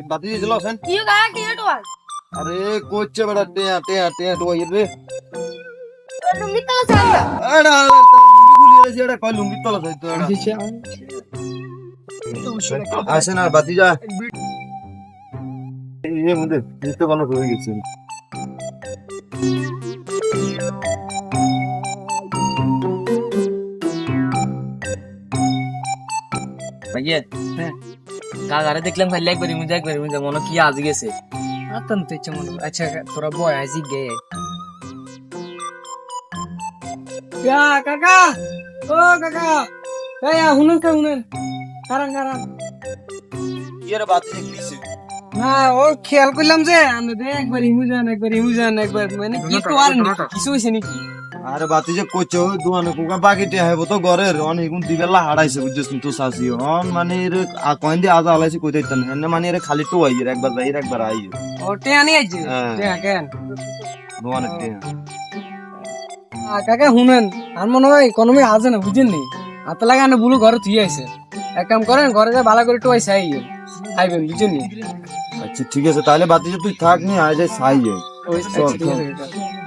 বাতি দিল আছেন কি কাকা কি টোয়াল আরে কোচ্ছে বড় টিয়া টিয়া টিয়া তো ইরে লুঙ্গি তলা চান্দা আরে লুঙ্গি গুলি আছে এটা কই লুঙ্গি তলা যাইতো এটা আসেন আর বাতি যা এই মধ্যে দিতে কোনো হয়ে গেছে ভাইয়া কাকারে দেখলাম খালি একবারই মুজে মনে কি আজ গেছে আতন তো ইচ্ছে মনে আচ্ছা তোরা বয় আইজি গে কাকা ও কাকা এই হুনেন কারণ কি এর বাতি দেখলিছে না ও খেয়াল করলাম যে আমি একবার ইমুজান একবার মানে কি তো আর কিছু হইছে নাকি আরে বাতি যে কোচ্ছে ওই দোকানে কোকা বাকিতে হইব তো ঘরের অনেক কোন দিবেলা হারাইছে বুঝছিস তো সাসি অন মানে এর কয়েন দিয়ে আদা আলাইছে কই দিতেন এনে মানে এর খালি তো আইয়ের একবার যাইর একবার আইয়ের ও টেয়ানি আইছে কেন দোকানে টিয়া কাকা শুনেন আর মনে হয় ইকোনমি আছে না বুঝেন নি আপনার লাগে আনে বুলু ঘরে থুই আইছে এক কাম করেন ঘরে যা ভালো করে টোয়াইছে আইবেন বুঝেন নি আচ্ছা ঠিক আছে তাহলে বাতি যে তুই থাক নি আজ যাই সাইয়ে ঠিক আছে